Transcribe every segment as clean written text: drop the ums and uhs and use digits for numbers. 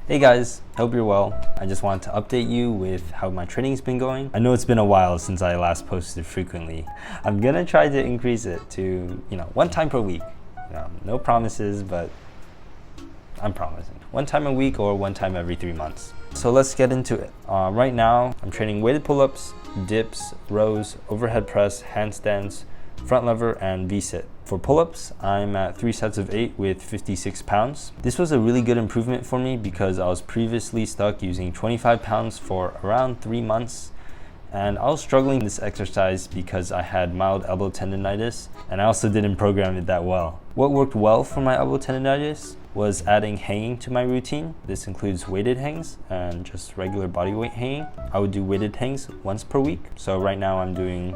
Hey guys, hope you're well. I just wanted to update you with how my training's been going. I know it's been a while since I last posted frequently. I'm gonna try to increase it to, 1 time per week. No promises, but I'm promising. 1 time a week or 1 time every 3 months. So let's get into it. Right now, I'm training weighted pull-ups, dips, rows, overhead press, handstands, front lever, and V-sit. For pull-ups, I'm at 3 sets of 8 with 56 pounds. This was a really good improvement for me because I was previously stuck using 25 pounds for around 3 months. And I was struggling this exercise because I had mild elbow tendonitis and I also didn't program it that well. What worked well for my elbow tendonitis was adding hanging to my routine. This includes weighted hangs and just regular body weight hanging. I would do weighted hangs once per week. So right now I'm doing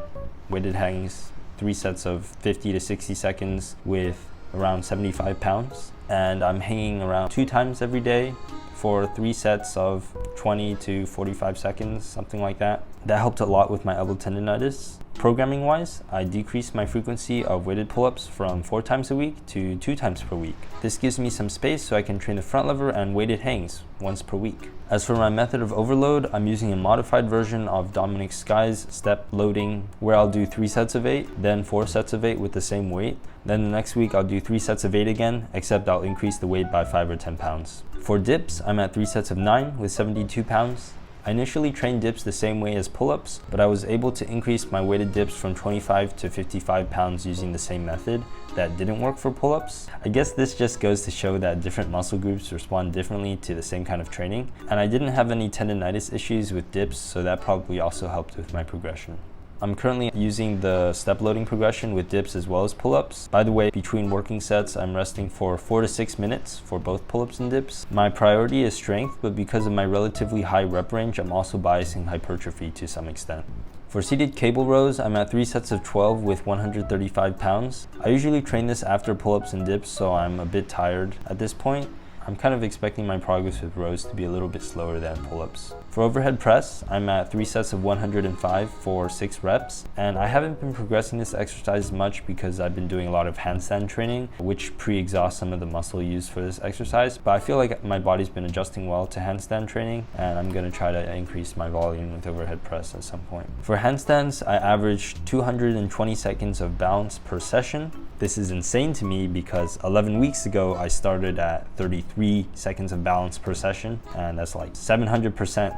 weighted hangs 3 sets of 50 to 60 seconds with around 75 pounds. And I'm hanging around 2 times every day for 3 sets of 20 to 45 seconds, something like that. That helped a lot with my elbow tendonitis. Programming wise, I decreased my frequency of weighted pull-ups from 4 times a week to 2 times per week. This gives me some space so I can train the front lever and weighted hangs once per week. As for my method of overload, I'm using a modified version of Dominic Sky's step loading, where I'll do 3 sets of 8, then 4 sets of 8 with the same weight. Then the next week I'll do 3 sets of 8 again, except I'll increase the weight by 5 or 10 pounds. For dips, I'm at 3 sets of 9 with 72 pounds. I initially trained dips the same way as pull-ups, but I was able to increase my weighted dips from 25 to 55 pounds using the same method that didn't work for pull-ups. I guess this just goes to show that different muscle groups respond differently to the same kind of training. And I didn't have any tendonitis issues with dips, so that probably also helped with my progression. I'm currently using the step loading progression with dips as well as pull-ups. By the way, between working sets, I'm resting for 4 to 6 minutes for both pull-ups and dips. My priority is strength, but because of my relatively high rep range, I'm also biasing hypertrophy to some extent. For seated cable rows, I'm at 3 sets of 12 with 135 pounds. I usually train this after pull-ups and dips, so I'm a bit tired at this point. I'm kind of expecting my progress with rows to be a little bit slower than pull-ups. For overhead press, I'm at 3 sets of 105 for 6 reps, and I haven't been progressing this exercise much because I've been doing a lot of handstand training, which pre-exhausts some of the muscle used for this exercise, but I feel like my body's been adjusting well to handstand training, and I'm gonna try to increase my volume with overhead press at some point. For handstands, I averaged 220 seconds of balance per session. This is insane to me because 11 weeks ago, I started at 33 seconds of balance per session, and that's like 700%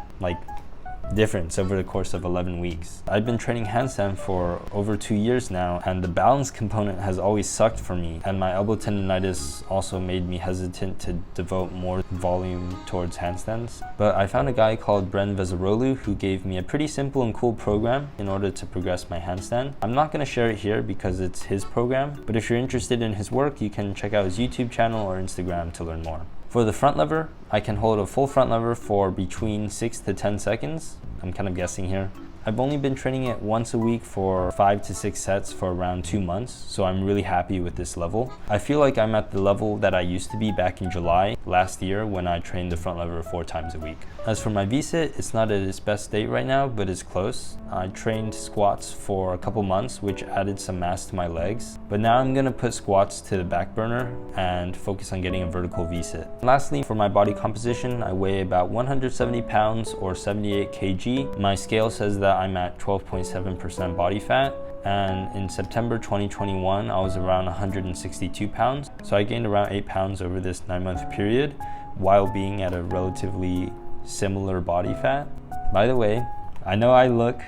difference over the course of 11 weeks. I've been training handstand for over 2 years now, and the balance component has always sucked for me, and my elbow tendonitis also made me hesitant to devote more volume towards handstands. But I found a guy called Bren Vezarolu who gave me a pretty simple and cool program in order to progress my handstand. I'm not going to share it here because it's his program, but if you're interested in his work, you can check out his YouTube channel or Instagram to learn more. For the front lever, I can hold a full front lever for between 6 to 10 seconds. I'm kind of guessing here. I've only been training it once a week for 5 to 6 sets for around 2 months, so I'm really happy with this level. I feel like I'm at the level that I used to be back in July last year when I trained the front lever 4 times a week. As for my V-sit, it's not at its best state right now, but it's close. I trained squats for a couple months, which added some mass to my legs, but now I'm gonna put squats to the back burner and focus on getting a vertical V-sit. Lastly, for my body composition, I weigh about 170 pounds or 78 kg. My scale says that I'm at 12.7% body fat, and in September 2021 I was around 162 pounds, so I gained around 8 pounds over this 9-month period while being at a relatively similar body fat. By the way, I know I look,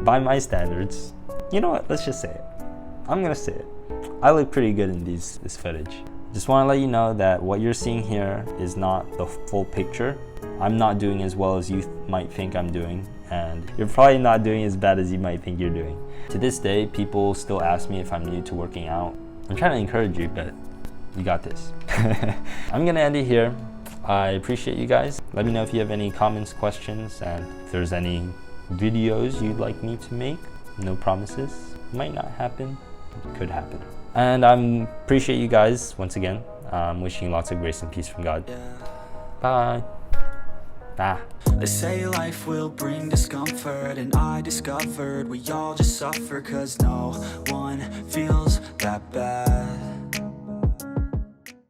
by my standards, you know what, let's just say it. I'm gonna say it. I look pretty good in this footage. Just want to let you know that what you're seeing here is not the full picture. I'm not doing as well as you might think I'm doing, and you're probably not doing as bad as you might think you're doing. To this day, people still ask me if I'm new to working out. I'm trying to encourage you, but you got this. I'm gonna end it here. I appreciate you guys. Let me know if you have any comments, questions, and if there's any videos you'd like me to make. No promises. Might not happen. Could happen. And I appreciate you guys once again. I'm wishing you lots of grace and peace from God. Bye. They say life will bring discomfort, and I discovered we all just suffer, 'cause no one feels that bad.